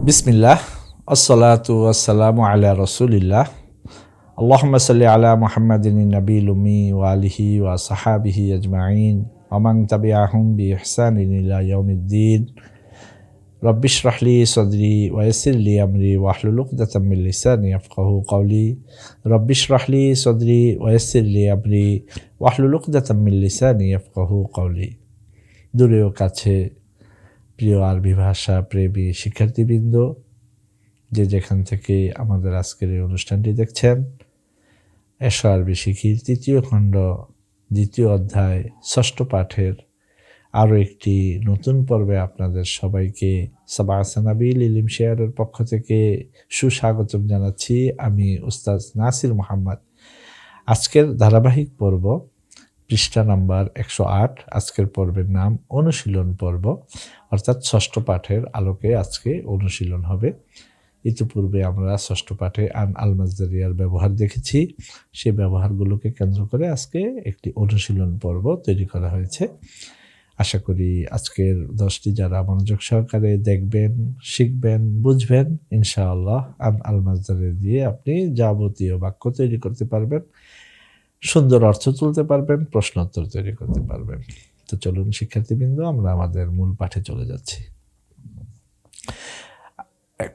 বিসমিল্লাহ আসসালাতু ওয়াসসালামু আলা রাসূলিল্লাহ আল্লাহুম্মা সাল্লি আলা মুহাম্মাদিন নাবিয়্যিল উম্মি ওয়া আলিহি ওয়া সাহবিহি আজমাইন ওয়া মান তাবিআহুম বিইহসানিন ইলা ইয়াউমিদ্দিন রাব্বিশ রাহ লি সাদরি ওয়া ইয়াসসির লি আমরি ওয়াহলুল উকদাতাম মিন লিসানি ইয়াফকাহু কওলি রাব্বিশ রাহ লি সাদরি ওয়া ইয়াসসির লি আমরি ওয়াহলুল উকদাতাম মিন লিসানি ইয়াফকাহু কওলি। দূরে ও কাছে প্রিয় আরবি ভাষা প্রেমী শিক্ষার্থীবৃন্দ, যে যেখান থেকে আমাদের আজকের এই অনুষ্ঠানটি দেখছেন, এসো আরবি শিখির তৃতীয় খণ্ড দ্বিতীয় অধ্যায় ষষ্ঠ পাঠের আরও একটি নতুন পর্বে আপনাদের সবাইকে সাবা সানাবিল ইলম শেয়ারের পক্ষ থেকে সুস্বাগতম জানাচ্ছি। আমি উস্তাদ নাসির মোহাম্মদ। আজকের ধারাবাহিক পর্ব পৃষ্ঠা নাম্বার 108। আজকের পর্বের নাম অনুশীলন পর্ব, অর্থাৎ ষষ্ঠ পাঠের আলোকে আজকে অনুশীলন হবে। ইতিপূর্বে আমরা ষষ্ঠ পাঠে আন আল মাজদারিয়ার ব্যবহার দেখেছি। সেই ব্যবহারগুলোকে কেন্দ্র করে আজকে একটি অনুশীলন পর্ব তৈরি করা হয়েছে। আশা করি আজকের 10টি যারা মনোযোগ সহকারে দেখবেন, শিখবেন, বুঝবেন, ইনশাআল্লাহ আন আল মাজদারিয়া দিয়ে আপনি যাবতীয় বাক্য তৈরি করতে পারবেন, সুন্দর অর্থ তুলতে পারবেন, প্রশ্নোত্তর তৈরি করতে পারবেন। তো চলুন শিক্ষার্থীবৃন্দ, আমরা আমাদের মূল পাঠে চলে যাচ্ছি।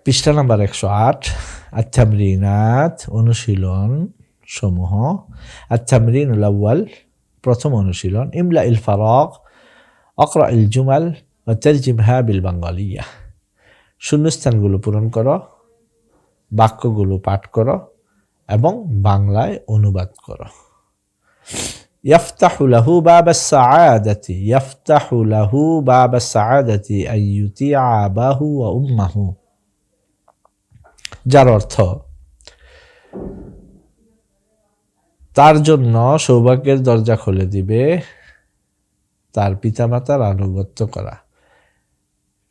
পৃষ্ঠা নাম্বার 108, আত-তামরিনাত, অনুশীলন সমূহ। আত-তামরিনুল আউয়াল, প্রথম অনুশীলন। ইমলা ইল ফারাগ, আকরা ইল জুমাল ওয়া তারজিমহা বিল বাঙ্গালিয়া। শূন্যস্থানগুলো পূরণ করো, বাক্যগুলো পাঠ করো এবং বাংলায় অনুবাদ করো। يفتح له باب السعادة يفتح له باب السعادة أن يطيع أباه وأمه، যার অর্থ তার জন্য সৌভাগ্যের দরজা খুলে দিবে তার পিতামাতার আনুগত্য করা।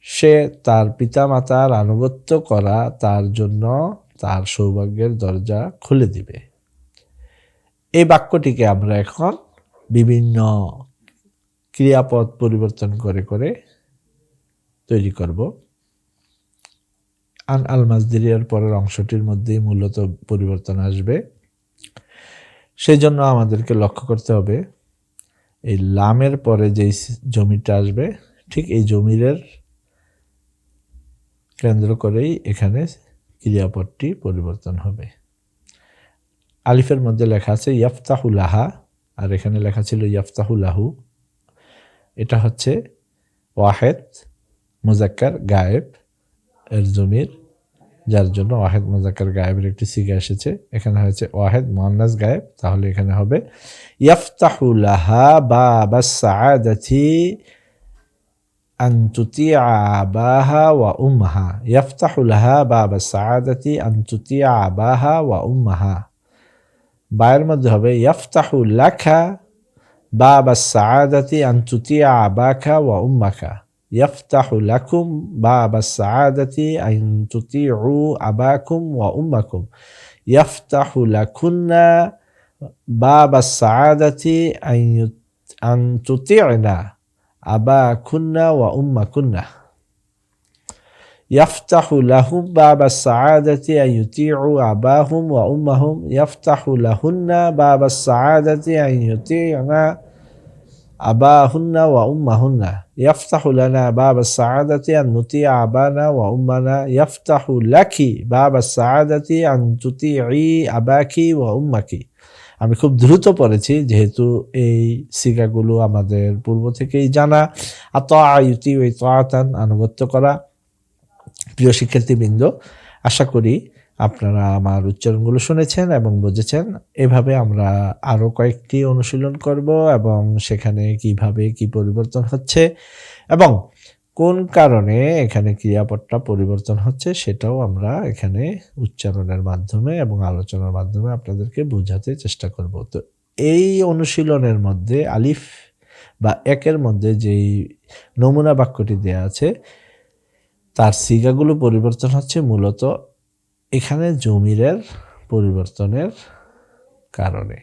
সে তার পিতামাতার আনুগত্য করা তার জন্য তার সৌভাগ্যের দরজা খুলে দিবে। এই বাক্যটিকে আমরা এখন বিভিন্ন ক্রিয়াপদ পরিবর্তন করে করে তৈরি করব। আন আল মাজদারিয়ার পরের অংশটির মধ্যেই মূলত পরিবর্তন আসবে। সেই জন্য আমাদেরকে লক্ষ্য করতে হবে এই লামের পরে যেই জমিটা আসবে, ঠিক এই জমিরের কেন্দ্র করেই এখানে ক্রিয়াপদটি পরিবর্তন হবে। আলিফের মধ্যে লেখা আছে ইয়াফতাহু লাহা, আর এখানে লেখা ছিল ইয়াফতাহু লাহু। এটা হচ্ছে ওয়াহেদ মুজাক্কার গায়েব এর জমির, যার জন্য ওয়াহেদ মুজাক্কার গায়েবের একটি সিগা এসেছে। এখানে হয়েছে ওয়াহেদ মুআন্নাস গায়েব, তাহলে এখানে হবে ইয়াফতাহু লাহা বাবাস সাআদাতি আন তুতিআ আবাহা ওয়া উম্মাহা। ইয়াফতাহু লাহা বাবাস সাআদাতি আন তুতিআ আবাহা ওয়া উম্মাহা। বায়ের মধ্যে হবে ইয়াফতাহু লাকা বাবাস সাআদাতি আন তুতিআ আবাকা ওয়া উম্মাকা। ইয়াফতাহু লাকুম বাবাস সাআদাতি আন তুতিউ আবাকুম ওয়া উম্মাকুম। ইয়াফতাহু লাকুন্না বাবাস সাআদাতি আন তুতি'না আবাকুন্না ওয়া উম্মাকুন্না। يفتح لهم باب السعادة أن يطيعوا أباهم وأمهم. يفتح لهن باب السعادة أن يطيعن أباهن وأمهن. يفتح لنا باب السعادة أن نطيع أبانا وأمنا. يفتح لك باب السعادة أن تطيعي أباك وأمك. আমি খুব দ্রুত পড়েছি যেহেতু এই সিগাগুলো আমাদের পূর্ব থেকেই জানা। আতা ইউতি ওয়া ইতাআতান, আনুগত্য করা। প্রিয় শিক্ষার্থীবৃন্দ, আশা করি আপনারা আমার উচ্চারণগুলো শুনেছেন এবং বুঝেছেন। এভাবে আমরা আরও কয়েকটি অনুশীলন করব এবং সেখানে কিভাবে কি পরিবর্তন হচ্ছে এবং কোন কারণে এখানে ক্রিয়াপদটা পরিবর্তন হচ্ছে সেটাও আমরা এখানে উচ্চারণের মাধ্যমে এবং আলোচনার মাধ্যমে আপনাদেরকে বোঝাতে চেষ্টা করব। তো এই অনুশীলনের মধ্যে আলিফ বা একের মধ্যে যেই নমুনা বাক্যটি দেয়া আছে তার সিগাগুলো পরিবর্তন হচ্ছে মূলত এখানে জমিরের পরিবর্তনের কারণে।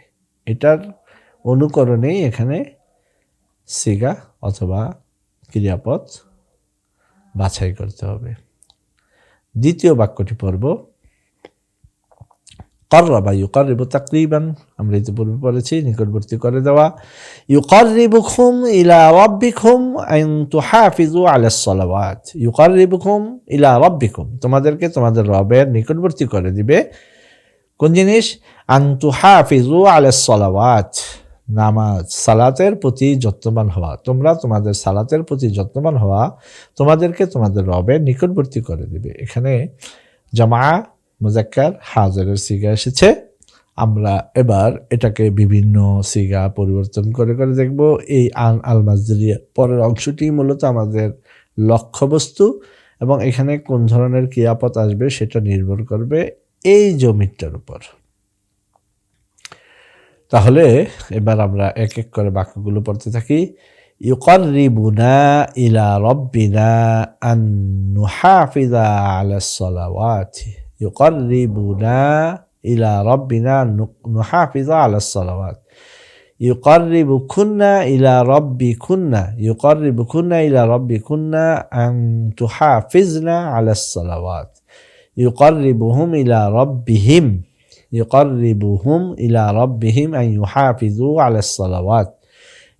এটার অনুকরণেই এখানে সিগা অথবা ক্রিয়াপদ বাছাই করতে হবে। দ্বিতীয় বাক্যটি পড়ব। قرب يقرب تقريبا আমরা ইতিপূর্বে পড়েছি, নিকটবর্তী করে দেওয়া। يقربكم إلى ربكم أن تحافظوا على الصلوات يقربكم إلى ربكم তোমাদেরকে তোমাদের রবের নিকটবর্তী করে দিবে কোন জিনিস? أن تحافظوا على الصلوات নামাজ সালাতের প্রতি যত্নবান হওয়া। তোমরা তোমাদের সালাতের প্রতি যত্নবান হওয়া তোমাদেরকে তোমাদের রবের নিকটবর্তী করে দিবে। এখানে জামা মুজাক্কার হাজিরের সিগা এসেছে। আমরা এবার এটাকে বিভিন্ন সিগা পরিবর্তন করে করে দেখব। এই আল মাজদুরিয়া পরের অংশটি মূলত আমাদের লক্ষ্যবস্তু এবং এখানে কোন ধরনের ক্রিয়াপদ আসবে সেটা নির্ভর করবে এই জমিটার উপর। তাহলে এবার আমরা এক এক করে বাক্যগুলো পড়তে থাকি। ইউকাররিবুনা ইলা রাব্বিনা আন নুহাফিযা আলাস সালাওয়াতি يقربنا إلى ربنا نحافظ على الصلوات يقربكن إلى ربكن يقربكن إلى ربكن أن تحافظن على الصلوات يقربهم إلى ربهم يقربهم إلى ربهم أن يحافظوا على الصلوات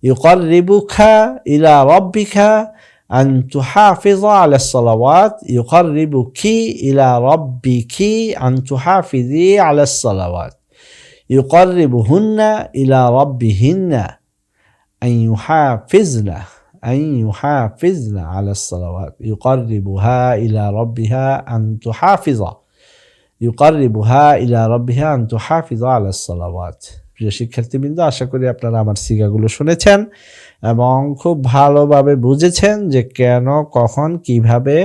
يقربك إلى ربك أن تحافظ على الصلوات يقربك إلى ربك أن تحافظي على الصلوات يقربهن إلى ربهن أن يحافظن على الصلوات يقربها إلى ربها أن تحافظ يقربها إلى ربها أن تحافظ على الصلوات প্রিয় শিক্ষার্থীবৃন্দ, আশা করি আপনারা আমার সিগাগুলো শুনেছেন এবং খুব ভালোভাবে বুঝেছেন যে কেন, কখন, কিভাবে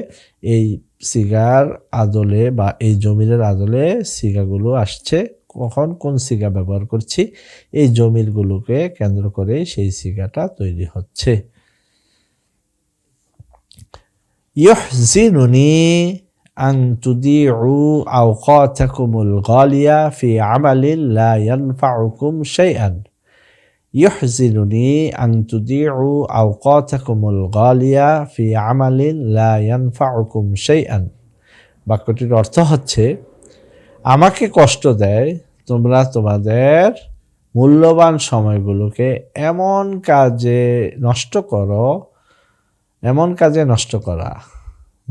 এই সিগার আদলে বা এই জমিরের আদলে সিগাগুলো আসছে, কখন কোন সিগা ব্যবহার করছি, এই জমিরগুলোকে কেন্দ্র করে সেই সিগাটা তৈরি হচ্ছে। ইহজিনুনি أن تضيعوا أوقاتكم الغالية في عمل لا ينفعكم شيئا يحزنني أن تضيعوا أوقاتكم الغالية في عمل لا ينفعكم شيئا বাক্যটির অর্থ হচ্ছে, আমাকে কষ্ট দেয় তোমরা তোমাদের মূল্যবান সময়গুলোকে এমন কাজে নষ্ট করা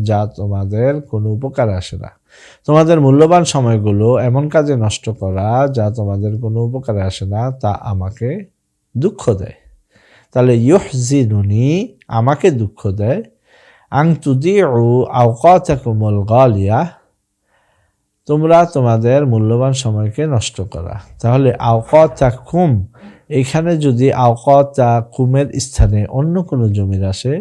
যা তোমাদের কোনো উপকার আসে না। তোমাদের মূল্যবান সময়গুলো এমন কাজে নষ্ট করা যা তোমাদের কোনো উপকারে আসে না, তা আমাকে দুঃখ দেয়। তাহলে ইউহজিনুনি আমাকে দুঃখ দেয়, আন তুদিউ আওকাতাকুমুল গালিয়া তোমরা তোমাদের মূল্যবান সময়কে নষ্ট করা। তাহলে আওকাতাকুম, এখানে যদি আওকাতাকুমের স্থানে অন্য কোনো জমির আসে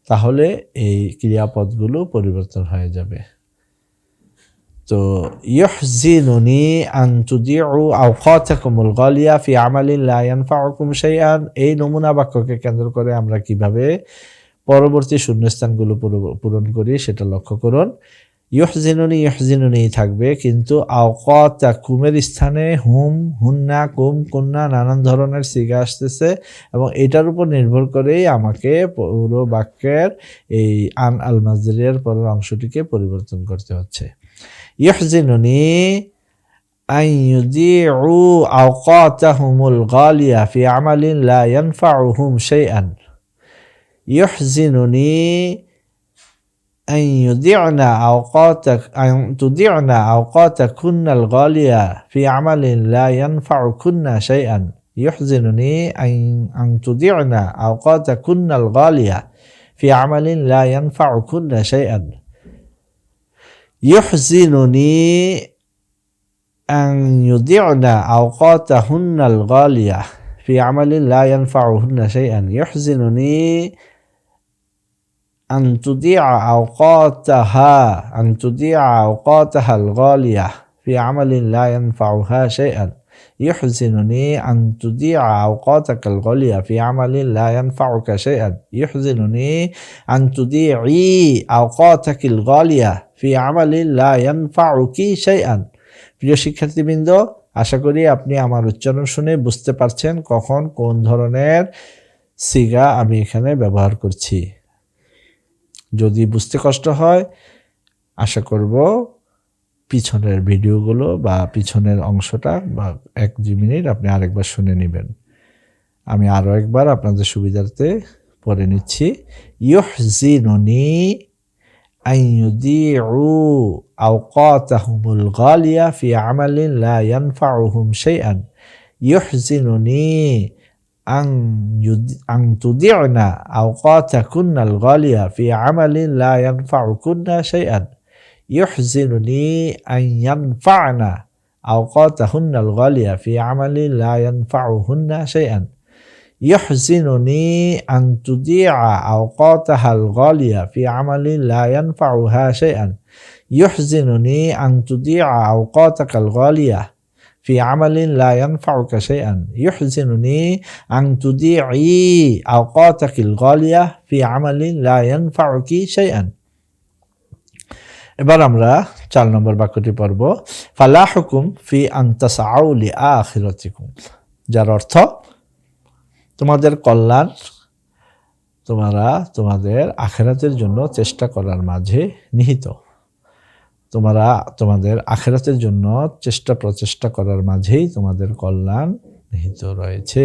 তাহলে এই ক্রিয়াপদগুলো পরিবর্তন হয়ে যাবে। তো ইহজিনুনি আন তুদিউ আওকাতাকুমুল গালিয়া ফি আমালিন লা ইয়ানফাউকুম শাইআন, এই নমুনা বাক্যকে কেন্দ্র করে আমরা কিভাবে পরবর্তী শূন্যস্থানগুলো পূরণ করি সেটা লক্ষ্য করুন। ইহজিনুনি থাকবে, কিন্তু আওকাতাকুমের স্থানে হুম, হুন্না, কুম, কুন্না নানান ধরনের সিগা আসতেছে এবং এটার উপর নির্ভর করেই আমাকে পুরো বাক্যের এই আন আল মাজদুরিয়ার পরের অংশটিকে পরিবর্তন করতে হচ্ছে। ইহজিনুনি আন ইউদিউ আওকাতাহুমুল গালিয়া ফি আমালিন লা ইয়ানফাউহুম শাইআন يحزنني أن تضيعن أوقاتكن الغالية في عمل لا ينفعكن شيئا يحزنني أن تضيعن أوقاتكن الغالية في عمل لا ينفعكن شيئا يحزنني أن يضيعن أوقاتهن الغالية في عمل لا ينفعهن شيئا يحزنني أن تضيع أوقاتها الغالية في عمل لا ينفعها شيئا يحزنني أن تضيع أوقاتك الغالية في عمل لا ينفعك شيئا يحزنني أن تضيعي أوقاتك الغالية في عمل لا ينفعك شيئا প্রিয় শিক্ষার্থীবৃন্দ, আশা করি আপনি আমার উচ্চারণ শুনে বুঝতে পারছেন কখন কোন ধরনের সিগা আমি এখানে ব্যবহার করছি। যদি বুঝতে কষ্ট হয় আশা করব পিছনের ভিডিওগুলো বা পিছনের অংশটা বা 1-2 মিনিট আপনি আরেকবার শুনে নেবেন। আমি আরও একবার আপনাদের সুবিধার্থে পড়ে নিচ্ছি। ইউহজিনুনি আন ইউদিউ আওকাতাহুমুল গালিয়া ফি আমালিন লা ইয়ানফাউহুম শাইআন। ইউহজিনুনি আন তুদি'না আওকাতাকুন্নাল গালিয়া ফি আমালিন লা ইয়ানফাউকুন্না শাইআন। يحزنني أن ينفعنا أوقاتهن الغالية في عمل لا ينفعهن شيئا. يحزنني أن تضيع أوقاتها الغالية في عمل لا ينفعها شيئا. يحزنني أن تضيع أوقاتك الغالية في عمل لا ينفعك شيئا. يحزنني أن تضيعي أوقاتك الغالية في عمل لا ينفعك شيئا. এবার আমরা 4 নম্বর বাক্যটি পড়ব। ফালাহুকুম ফি আন তাসাউ লিআখিরাতিকুম, যার অর্থ তোমাদের কল্যাণ তোমরা তোমাদের আখিরাতের জন্য চেষ্টা করার মাঝে নিহিত। তোমরা তোমাদের আখিরাতের জন্য চেষ্টা প্রচেষ্টা করার মাঝেই তোমাদের কল্যাণ নিহিত রয়েছে।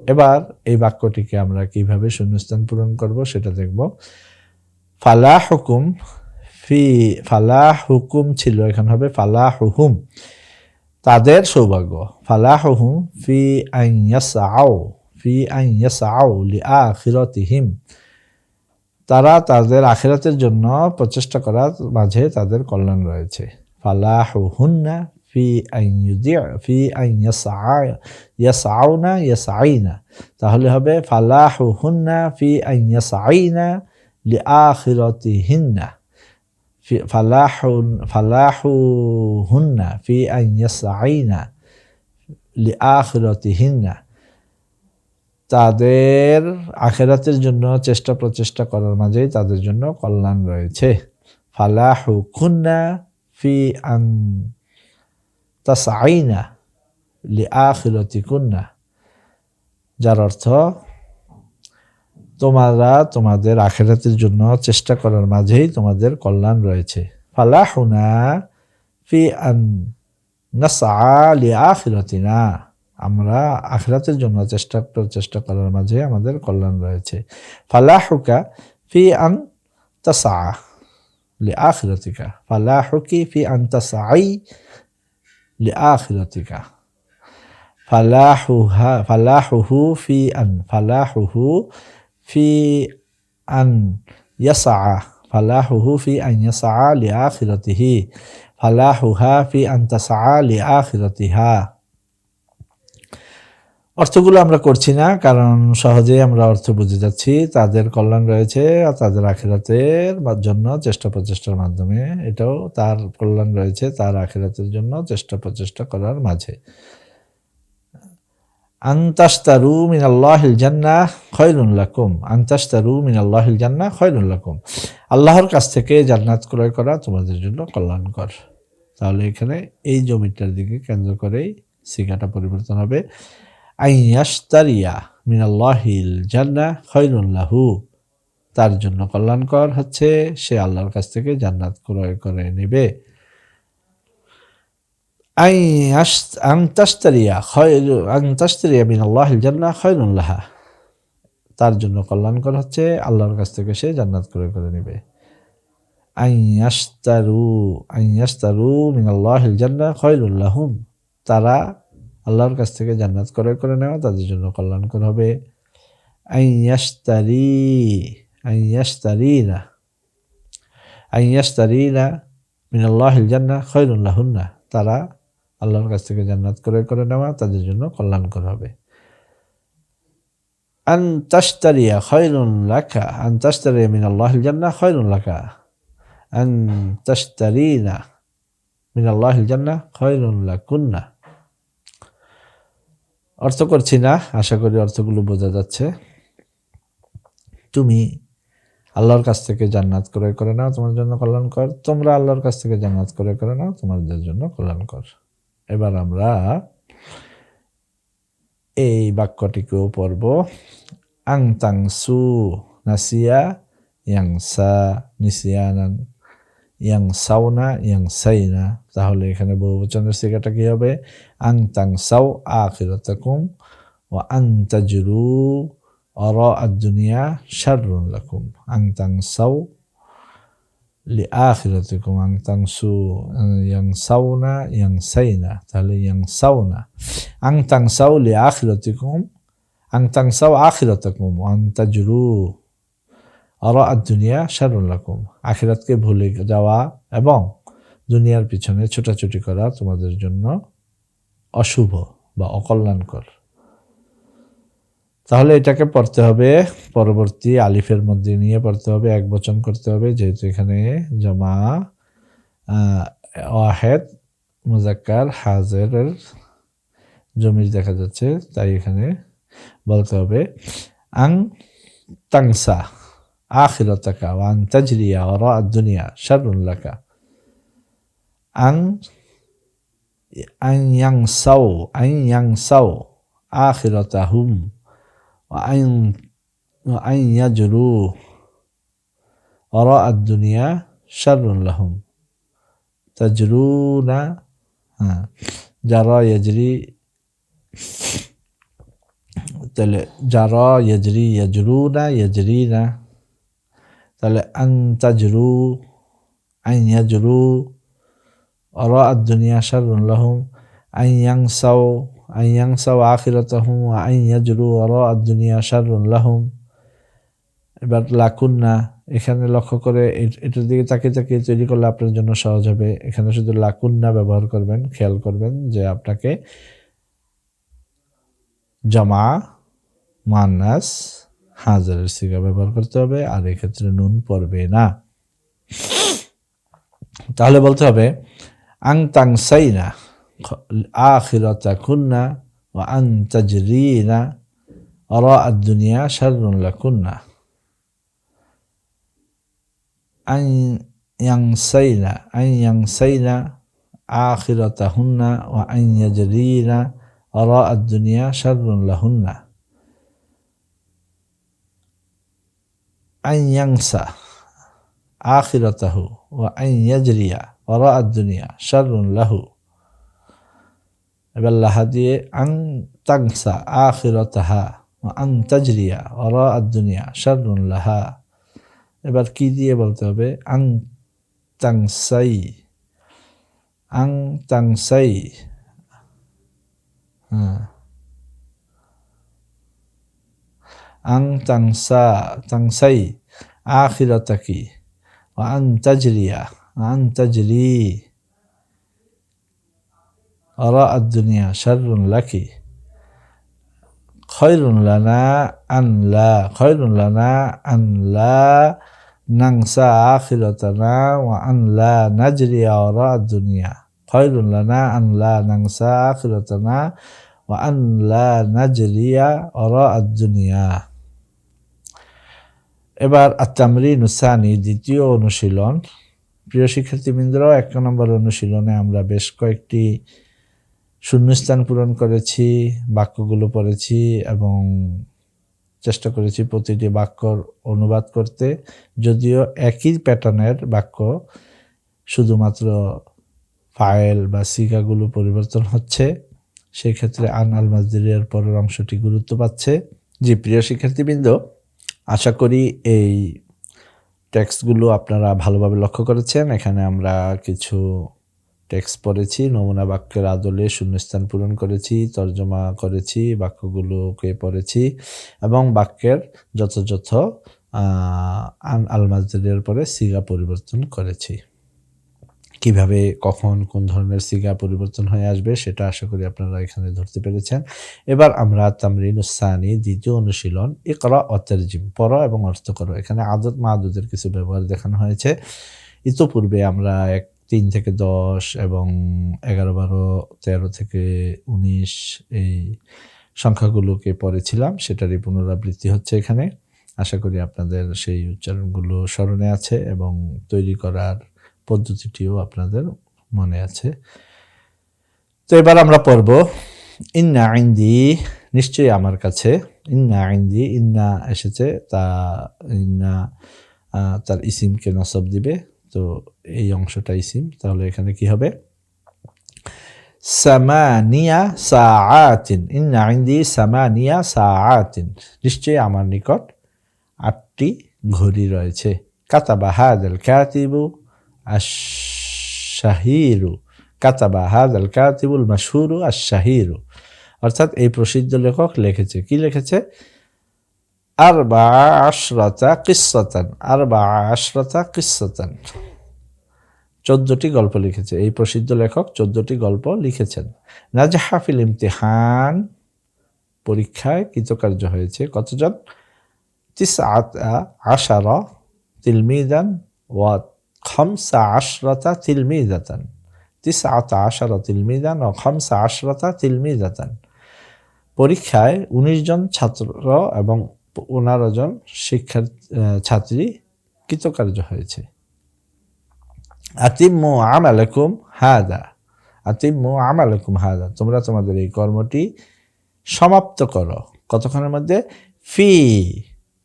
এবার এই বাক্যটিকে আমরা কিভাবে শূন্যস্থান পূরণ করব সেটা দেখব। ফালাহুকুম ফালাহুকুম ছিল, এখানে হবে ফালাহুহুম, তাদের সৌভাগ্য। ফালাহুহুম ফি আন ইয়াসআউ লিআখিরাতিহিম, তারা তাদের আখিরাতের জন্য প্রচেষ্টা করার মাঝে তাদের কল্যাণ রয়েছে। ফালাহুহুন্না ফি আন ইয়াসআইনা, তাহলে হবে ফালাহুহুন্না ফি আন ইয়াসআইনা লিআখিরাতিহিন্না। ফালাহুহুন্না ফি আন ইয়াসআইনা লিআখিরাতিহিন্না, তাদের আখিরাতের জন্য চেষ্টা প্রচেষ্টা করার মাঝেই তাদের জন্য কল্যাণ রয়েছে। ফালাহুকুন্না ফি আন তাসআইনা লিআখিরাতিকুন্না, যার অর্থ তোমরা তোমাদের আখিরাতের জন্য চেষ্টা করার মাঝেই তোমাদের কল্যাণ রয়েছে। ফালাহুনা ফি আন নাসআ লিআখিরাতিনা, আমরা আখিরাতের জন্য চেষ্টা করার মাঝে আমাদের কল্যাণ রয়েছে। ফালাহুকা ফি আন তাসআ লিআখিরাতিকা, ফালাহুকি ফি আন তাসআই লিআখিরাতিকা। ফালাহুহু ফি আন ইয়াসআ, ফালাহুহু ফি আন ইয়াসআ লিআখিরাতিহি, ফালাহুহা ফি আন তাসআ লিআখিরাতিহা। অর্থগুলো আমরা করছি না, কারণ সহজেই আমরা অর্থ বুঝে যাচ্ছি। তাদের কল্যাণ রয়েছে আর তাদের আখিরাতের জন্য চেষ্টা প্রচেষ্টার মাধ্যমে, এটাও তার কল্যাণ রয়েছে তার আখিরাতের জন্য চেষ্টা প্রচেষ্টা করার মাঝে। আনতাশতারু মিনাল্লাহিল জান্নাহ খায়রুন লাকুম, আনতাশতারু মিনাল্লাহিল জান্নাহ খায়রুন লাকুম, আল্লাহর কাছ থেকে জান্নাত ক্রয় করা তোমাদের জন্য কল্যাণকর। তাহলে এখানে এই জমিটার দিকে কেন্দ্র করেই সিগাটা পরিবর্তন হবে। আন ইয়াশতারিয়া মিনাল্লাহিল জান্নাহ খায়রুন লাহু, তার জন্য কল্যাণকর হচ্ছে সে আল্লাহর কাছ থেকে জান্নাত ক্রয় করে নেবে। আন তাশতারিয়া মিনাল্লাহিল জান্নাহ খায়রুন লাহা, তার জন্য কল্যাণকর হচ্ছে আল্লাহর কাছ থেকে সে জান্নাত ক্রয় করে নেবে। আন ইয়াশতারু মিনাল্লাহিল জান্নাহ খায়রুন লাহুম, তারা আল্লাহর কাছ থেকে জান্নাত ক্রয় করে নেওয়া তাদের জন্য কল্যাণকর হবে। আন ইয়াশতারিনা মিনাল্লাহিল জান্নাহ খায়রুন লাহুন্না, তারা আল্লাহর কাছ থেকে জান্নাত ক্রয় করে নেওয়া তাদের জন্য কল্যাণকর হবে। আন তাশতারিয়া খায়রুন লাকা, আন তাশতারিয়া মিনাল্লাহিল জান্নাহ খায়রুন লাকা, আন তাশতারিনা মিনাল্লাহিল জান্নাহ খায়রুন লাকুন্না। অর্থ করছি না, আশা করি অর্থগুলো বোঝা যাচ্ছে। তুমি আল্লাহর কাছ থেকে জান্নাত ক্রয় করে নাও তোমার জন্য কল্যাণকর, তোমরা আল্লাহর কাছ থেকে জান্নাত ক্রয় করে নাও তোমাদের জন্য কল্যাণকর। এবার আমরা এই বাক্যটিকেও পড়ব। আং তাংসু নাসিয়া ইয়াংসা নিসিয়ানান, ইয়াংসাউনা ইয়াংসাইনা, তাহলে এখানে বহুবচনের সিগাটা কি হবে? আন তাংসাউ আখিরাতাকুম ওয়া আন তাজরু আরা আদ-দুনিয়া শাররুন লাকুম। আন তাংসাউ লিআখিরাতিকুম, আন তাংসু ইয়াংসাউনা ইয়াংসাইনা, তাহলে ইয়াংসাউনা। আন তাংসাউ লিআখিরাতিকুম, আন তাংসাউ আখিরাতাকুম ওয়া আন তাজরু আরা আদ-দুনিয়া শাররুন লাকুম, আখিরাতকে ভুলে যাওয়া এবং দুনিয়ার পিছনে ছোটাছুটি করা তোমাদের জন্য অশুভ বা অকল্যাণকর। তাহলে এটাকে পড়তে হবে পরবর্তী আলিফের মধ্যে নিয়ে পড়তে হবে, এক বচন করতে হবে, যেহেতু এখানে জামা ওয়াহেদ মুজাক্কার হাজিরের জমির দেখা যাচ্ছে, তাই এখানে বলতে হবে আং তাংসা আখিরাতাকা ওয়া আন তাজরিয়া ওয়ারা আদ-দুনিয়া শাররুন লাকা। আং ইয়াংসাউ আখিরাতাহুম ওয়া আন ইয়াজরু ওয়ারা আদ-দুনিয়া শাররুন লাহুম। তাজরুনা, জারা ইয়াজরি, তাহলে জারা ইয়াজরি ইয়াজরুনা ইয়াজরিনা, তাহলে আন তাজরু আন ইয়াজরু ওয়ারা আদ-দুনিয়া শাররুন লাহুম, আন ইয়াংসাউ আখিরাতাহুম ওয়া আন ইয়াজরু ওয়ারা আদ-দুনিয়া শাররুন লাহুম। এবার লাকুন্না, এখানে লক্ষ্য করে এটার দিকে তাকিয়ে তাকিয়ে তৈরি করলে আপনার জন্য সহজ হবে। এখানে শুধু লাকুন্না ব্যবহার করবেন, খেয়াল করবেন যে আপনাকে জামা মুয়ান্নাস হাজিরের সিগা ব্যবহার করতে হবে, আর এক্ষেত্রে নুন পড়বে না। তাহলে বলতে হবে আং তাংসাইনা আখিরাতাকুন্না ওয়া আন তাজরিনা ওয়ারা আদ-দুনিয়া শাররুন লাকুন্না। আন ইয়াংসাইনা আখিরাতাহুন্না ওয়া আন ইয়াজরিনা ওয়ারা আদ-দুনিয়া শাররুন লাহুন্না। আন ইয়াংসা আখিরাতাহু ওয়া আন ইয়াজরিয়া ওয়ারা আদ-দুনিয়া শাররুন লাহু। এবার লাহা দিয়ে আন তাংসা আখিরাতাহা ওয়া আন তাজরিয়া ওয়ারা আদ-দুনিয়া শাররুন লাহা। এবার কি দিয়ে বলতে হবে? আং তাংসাই আং তাংসাই আখিরাতাকি ওয়া আন তাজরি ওয়ারা আদ-দুনিয়া শাররুন লাকি। খায়রুন লানা আন লা নাংসা আখিরাতানা ওয়া আন লা নাজরিয়া ওয়ারা আদ-দুনিয়া। খায়রুন লানা আন লা নাংসা আখিরাতানা ওয়া আন লা নাজরিয়া ওয়ারা আদ-দুনিয়া। এবার আত-তামরিনুস সানি, দ্বিতীয় অনুশীলন। প্রিয় শিক্ষার্থীবৃন্দরা, 1 নম্বর অনুশীলনে আমরা বেশ কয়েকটি শূন্যস্থান পূরণ করেছি, বাক্যগুলো পড়েছি এবং চেষ্টা করেছি প্রতিটি বাক্যর অনুবাদ করতে। যদিও একই প্যাটার্নের বাক্য, শুধুমাত্র ফাইল বা সিগাগুলো পরিবর্তন হচ্ছে, সেই ক্ষেত্রে আন আল মাজদুরিয়ার পরের অংশটি গুরুত্ব পাচ্ছে। জি প্রিয় শিক্ষার্থীবৃন্দ, আশা করি এই টেক্সটগুলো আপনারা ভালোভাবে লক্ষ্য করেছেন। এখানে আমরা কিছু টেক্সট পড়েছি, নমুনা বাক্যের আদলে শূন্যস্থান পূরণ করেছি, তর্জমা করেছি, বাক্যগুলোকে পড়েছি এবং বাক্যের যথাযথ আন আল মাজদুরিয়ার পরে সিগা পরিবর্তন করেছি। কিভাবে, কখন, কোন ধরনের সিগা পরিবর্তন হয়ে আসবে সেটা আশা করি আপনারা এখানে ধরতে পেরেছেন। এবার আমরা তামরিনুস সানি, দ্বিতীয় অনুশীলন, ইকরা ওয়া তারজিম, পড়ো এবং অর্থ করো। এখানে আদদ মাদুদের কিছু ব্যবহার দেখানো হয়েছে। ইতোপূর্বে আমরা 3 থেকে 10 এবং 11, 12, 13 থেকে 19 এই সংখ্যাগুলোকে পড়েছিলাম, সেটারই পুনরাবৃত্তি হচ্ছে এখানে। আশা করি আপনাদের সেই উচ্চারণগুলো স্মরণে আছে এবং তৈরি করার পদ্ধতিটিও আপনাদের মনে আছে। তো এবার আমরা পড়ব ইন্না ইনদি, নিশ্চয়ই আমার কাছে। ইন্না ইনদি, ইন্না এসেছে, তা ইন্না তার ইসিমকে নসব দিবে, তো এই অংশটা ইসিম, তাহলে এখানে কি হবে সামানিয়া সাআতিন, ইন্না ইনদি সামানিয়া সাআতিন, নিশ্চয়ই আমার নিকট 8টি ঘড়ি রয়েছে। কাতাবা হাযাল কাতিবু আশ-শাহীরু, কাতাবা হাযাল কাতিবুল মাশহুরু আশ-শাহীরু, অর্থাৎ এই প্রসিদ্ধ লেখক লিখেছে, কি লিখেছে আরবা'a আশরাতা কিসসাতান, আরবা'a আশরাতা কিসসাতান, 14টি গল্প লিখেছে। এই প্রসিদ্ধ লেখক 14টি গল্প লিখেছেন। নাজাহা ফিল ইমতিহান, পরীক্ষায় কৃতকার্য হয়েছে কতজন, 19 তিলমিদান ওয়া 15 তিলমিদাতান, 19 তিলমিদান ও 15 তিলমিদাতান, পরীক্ষায় 19 জন ছাত্র এবং 15 জন ছাত্রী কৃতকার্য হয়েছে। আতিম্মু আমালাকুম হাদা, আতিম্মু আমালাকুম হাদা, তোমরা তোমাদের এই কর্মটি সমাপ্ত করো কতক্ষণের মধ্যে, ফি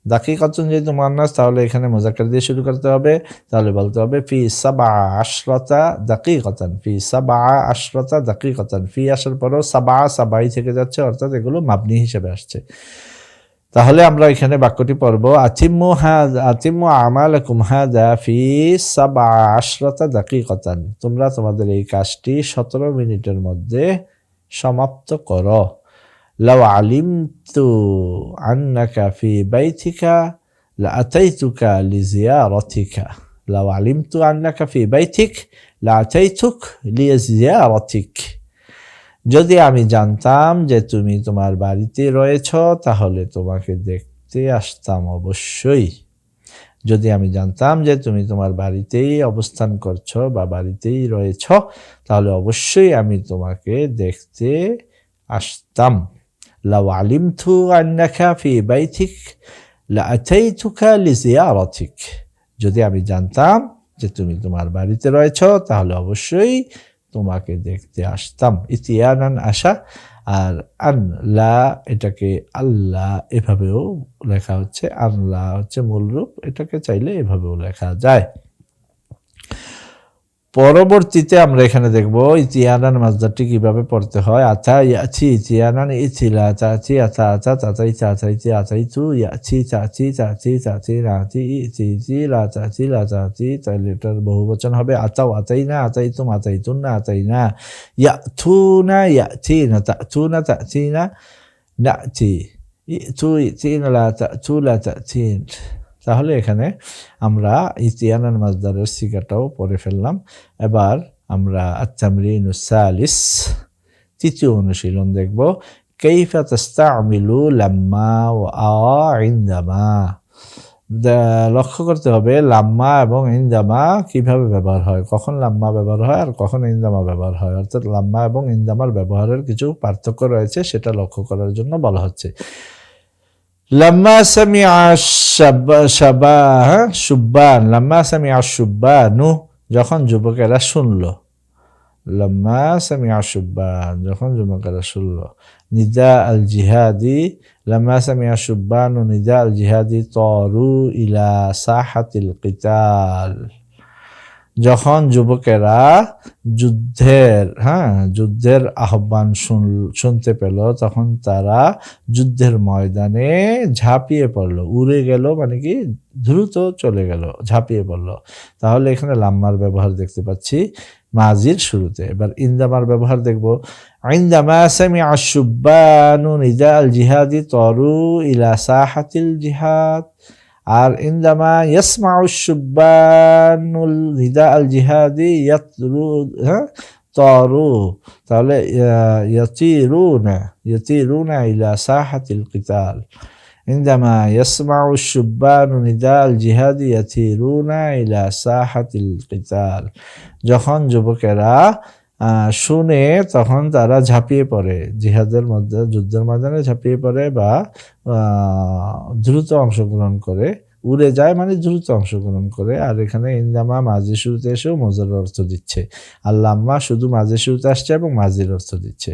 দাকিকাতুন, যেহেতু মুয়ান্নাস তাহলে এখানে মুযাক্কার দিয়ে শুরু করতে হবে, তাহলে বলতে হবে ফি 17 দাকিকাতান, ফি 17 দাকিকাতান, ফি আসার পরও সাবাই থেকে যাচ্ছে, অর্থাৎ এগুলো মাবনি হিসেবে আসছে। তাহলে আমরা এখানে বাক্যটি পড়ব আতিম্মু আমালাকুম হাদা ফি 17 দাকিকাতান, তোমরা তোমাদের এই কাজটি 17 মিনিটের মধ্যে সমাপ্ত করো। লাউ আলিমতু আন্নাকা ফি বাইতিকা লাআতাইতুকা লিজিয়ারাতিকা, লাউ আলিমতু আন্নাকা ফি বাইতিক লাআতাইতুক লিজিয়ারাতিক, যদি আমি জানতাম যে তুমি তোমার বাড়িতে রয়েছ তাহলে তোমাকে দেখতে আসতাম অবশ্যই, যদি আমি জানতাম যে তুমি তোমার বাড়িতেই অবস্থান করছো বা বাড়িতেই রয়েছ তাহলে অবশ্যই আমি তোমাকে দেখতে আসতাম। লাউ আলিমতু আন্নাকা ফি বাইতিক লাআতাইতুকা লিজিয়ারাতিক, যদি আমি জানতাম যে তুমি তোমার বাড়িতে রয়েছ তাহলে অবশ্যই তোমাকে দেখতে আসতাম। ইতিয়ানান আসা, আর আল্লাহ এটাকে আল্লাহ এভাবেও লেখা হচ্ছে, আল্লাহ হচ্ছে মূল রূপ, এটাকে চাইলে এভাবেও লেখা যায়। পরবর্তীতে আমরা এখানে দেখব ইতিয়ানান মাসদারটি কিভাবে পড়তে হয়। আতা ইয়াতি ইতিয়ানান, ইতিলা তাতি, আতা আতা তাতাইতা আতাইতি, আতাইতু ইয়াতি তাতি তাতি তাতি নাতি, ইতি লা তাতি লা তাতি, তাহলে এটার বহুবচন হবে আতাও আতাইনা, আতাইতুম আতাইতুন্না, আতাইনা, ইয়াতুনা ইয়াতিনা, তাতুনা তাতিনা, নাতি, ইতু ইতিনা, লা তাতু লা তাতিন। তাহলে এখানে আমরা ইতিয়ানান মাসদারের সিগাটাও পড়ে ফেললাম। এবার আমরা আত-তামরিনুস সালিস, তৃতীয় অনুশীলন দেখব। কাইফা তাস্তামিলু লাম্মা ওয়া ইনদামা, লক্ষ্য করতে হবে লাম্মা এবং ইনদামা কিভাবে ব্যবহার হয়, কখন লাম্মা ব্যবহার হয় আর কখন ইনদামা ব্যবহার হয়, অর্থাৎ লাম্মা এবং ইনদামার ব্যবহারের কিছু পার্থক্য রয়েছে, সেটা লক্ষ্য করার জন্য বলা হচ্ছে। লাম্মা সামিআ শুব্বান, লাম্মা সামিআ শুব্বানু, যখন যুবকেরা শুনলো, লাম্মা সামিআ শুব্বান, যখন যুবকেরা শুনলো। নিদা আল জিহাদি, লাম্মা সামিআ শুব্বানু নিদা আল জিহাদি তারু ইলা সাহাতিল কিতাল, যখন যুবকেরা যুদ্ধের আহ্বান শুনতে পেল তখন তারা যুদ্ধের ময়দানে ঝাঁপিয়ে পড়লো, উড়ে গেল মানে কি দ্রুত চলে গেল, ঝাঁপিয়ে পড়লো। তাহলে এখানে লাম্মার ব্যবহার দেখতে পাচ্ছি মাজির শুরুতে। এবার ইনদামার ব্যবহার দেখব। ইনদামা সামিআ শুব্বানু নিদা আল জিহাদি তারু ইলা সাহাতিল জিহাদ, আর ইনদামা ইয়াসমাউ শুব্বানুল নিদা আল জিহাদি তারু, তাহলে ইয়াতিরুনা ইলা সাহাতিল কিতাল। ইনদামা ইয়াসমাউ শুব্বানু নিদা আল জিহাদি ইয়াতিরুনা ইলা সাহাতিল কিতাল, যখন যুবকেরা শুনে তখন তারা ঝাঁপিয়ে পড়ে, জিহাদের মধ্যে যুদ্ধের ময়দানে ঝাঁপিয়ে পড়ে বা দ্রুত অংশগ্রহণ করে উড়ে যায় মানে দ্রুত অংশগ্রহণ করে। আর এখানে ইন্দামা মাঝির শুরুতে এসেও মজার অর্থ দিচ্ছে, আর লাম্মা শুধু মাঝির শুরুতে আসছে এবং মাঝির অর্থ দিচ্ছে।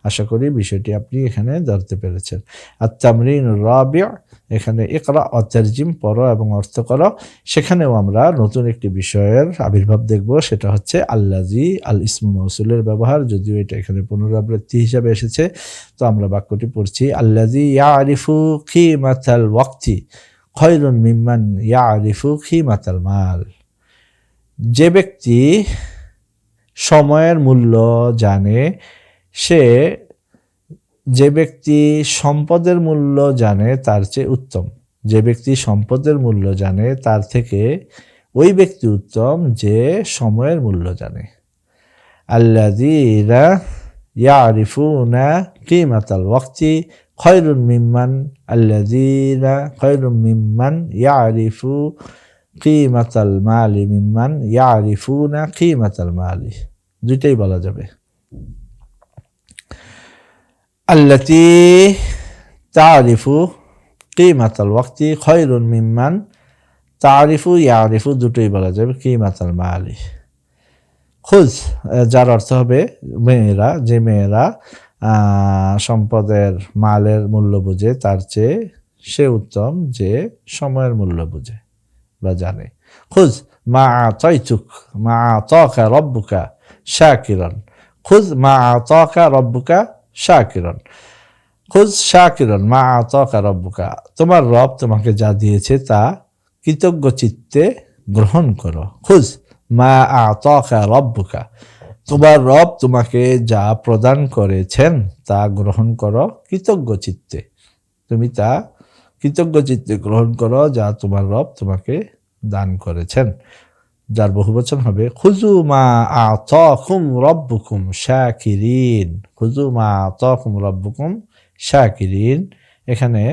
আশা করি বিষয়টি আপনি এখানে ধরতে পেরেছেন। আর তামরিন রাবি', এখানে ইকরা ও তারজিম, পড়ো এবং অর্থ করো। সেখানেও আমরা নতুন একটি বিষয়ের আবির্ভাব দেখব, সেটা হচ্ছে আল্লাজি আল ইসমুল মাউসুলের ব্যবহার। যদিও এটা এখানে পুনরাবৃত্তি হিসাবে এসেছে, তো আমরা বাক্যটি পড়ছি, আল্লাজি ইয়ারিফু কিমাতাল ওয়াক্তি খায়রুন মিম্মান ইয়ারিফু কিমাতাল মাল। যে ব্যক্তি সময়ের মূল্য জানে, যে ব্যক্তি সম্পদের মূল্য জানে তার চেয়ে উত্তম। যে ব্যক্তি সম্পদের মূল্য জানে তার থেকে ওই ব্যক্তি উত্তম যে সময়ের মূল্য জানে। আল্লাযীনা ইয়ারিফুনা কিমাতাল ওয়াক্তি খায়রুন মিম্মান ইয়ারিফু কিমাতাল মালি মিম্মান ইয়ারিফুনা কিমাতাল মালি। দুইটাই বলা যাবে। আল্লাতী তারিফু কিমাতাল ওয়াক্তি খায়রুন মিম্মান তারিফু ইয়ারিফু, দুটোই বলা যাবে কিমাতাল মালি। খুজ, যার অর্থ হবে মেয়েরা, যে মেয়েরা সম্পদের মালের মূল্য বুঝে তার চেয়ে সে উত্তম যে সময়ের মূল্য বুঝে বা জানে। খুজ মা আতাইতুক মা আতাকা রব্বুকা শাকিরান। খুজ মা আতাকা রব্বুকা শাকিরান। খুজ শাকিরান মা আতাকা রব্বুকা, তোমার রব তোমাকে যা দিয়েছে তা কৃতজ্ঞ চিত্তে গ্রহণ করো। খুজ মা আতাকা রব্বুকা, তোমার রব তোমাকে যা প্রদান করেছেন তা গ্রহণ করো কৃতজ্ঞ চিত্তে। তুমি তা কৃতজ্ঞ চিত্তে গ্রহণ করো যা তোমার রব তোমাকে দান করেছেন। যার বহুবচন হবে খুজু মা আতাকুম রব্বুকুম শাকিরিন। খুজু মা আতাকুম রব্বুকুম শাকিরিন। এখানে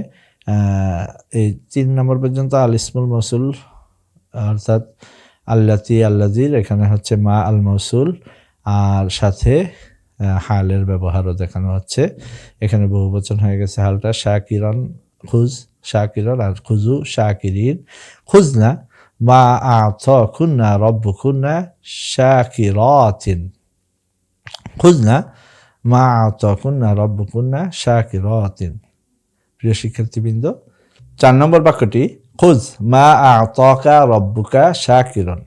এই 3 নম্বর পর্যন্ত আল ইসমুল মৌসুল অর্থাৎ আল্লাতি আল্লাজির এখানে হচ্ছে মা আল মৌসুল, আর সাথে হালের ব্যবহারও দেখানো হচ্ছে। এখানে বহুবচন হয়ে গেছে হালটা, শাকিরন খুজ শাকিরন আর খুজু শাকিরিন। খুজনা মা আতাকুন্না রব্বুকুন্না শাকিরাতিন। খুজনা মা আতাকুন্না রব্বুকুন্না শাকিরাতিন। প্রিয় শিক্ষার্থীবৃন্দ, 4 নম্বর বাক্যটি খুজ মা আতাকা রব্বুকা শাকিরন।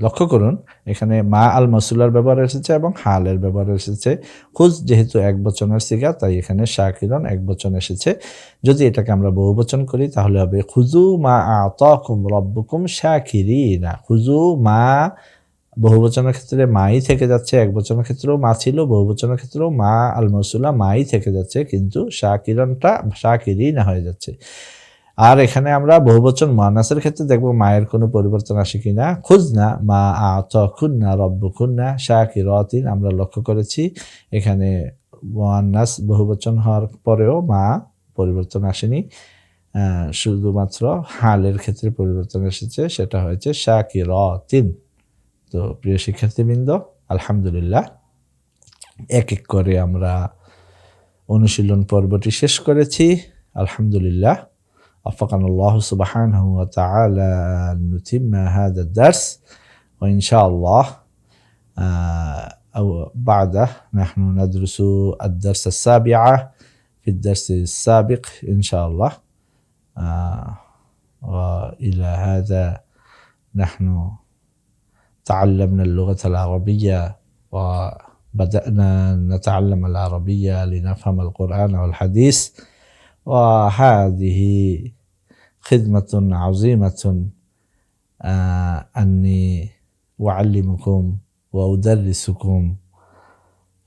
লক্ষ্য করুন, এখানে মা আল মাসুলার ব্যবহার এসেছে এবং হালের ব্যবহার এসেছে। খুজ যেহেতু এক বচনের সিগা, তাই এখানে শাকিরন এক বচন এসেছে। যদি এটাকে আমরা বহুবচন করি তাহলে হবে খুজু মা আতাকুম রব্বুকুম শাকিরিনা। খুজু মা, বহুবচনের ক্ষেত্রে মাই থেকে যাচ্ছে, এক বচনের ক্ষেত্রেও মা ছিল, বহুবচনের ক্ষেত্রেও মা আল মাসুলা মাই থেকে যাচ্ছে, কিন্তু শাকিরনটা শাকিরিনা হয়ে যাচ্ছে। আর এখানে আমরা বহুবচন মুআন্নাসের ক্ষেত্রে দেখব মায়ের কোনো পরিবর্তন আসে কিনা। খুজনা মা আতাকুন্না রব্বুকুন্না শাকিরাতিন, আমরা লক্ষ্য করেছি এখানে মুআন্নাস বহুবচন হওয়ার পরেও মা পরিবর্তন আসেনি, শুধুমাত্র হালের ক্ষেত্রে পরিবর্তন এসেছে, সেটা হয়েছে শাকিরাতিন। তো প্রিয় শিক্ষার্থীবৃন্দ, আলহামদুলিল্লাহ এক এক করে আমরা অনুশীলন পর্বটি শেষ করেছি। আলহামদুলিল্লাহ, وفقنا الله سبحانه وتعالى أن نتم هذا الدرس، وإن شاء الله أو بعده نحن ندرس الدرس السابع في الدرس السابق إن شاء الله. وإلى هذا نحن تعلمنا اللغة العربية وبدأنا نتعلم العربية لنفهم القرآن والحديث، وهذه خدمة عظيمة أني أعلمكم وأدرسكم،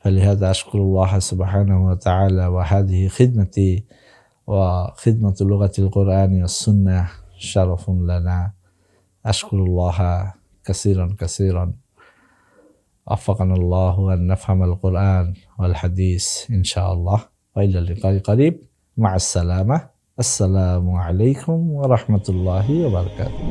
فلهذا أشكر الله سبحانه وتعالى، وهذه خدمتي وخدمة لغة القرآن والسنة شرف لنا. أشكر الله كثيرا كثيرا. وفقنا الله أن نفهم القرآن والحديث إن شاء الله، وإلى اللقاء قريب. مع السلامة. السلام عليكم ورحمة الله وبركاته.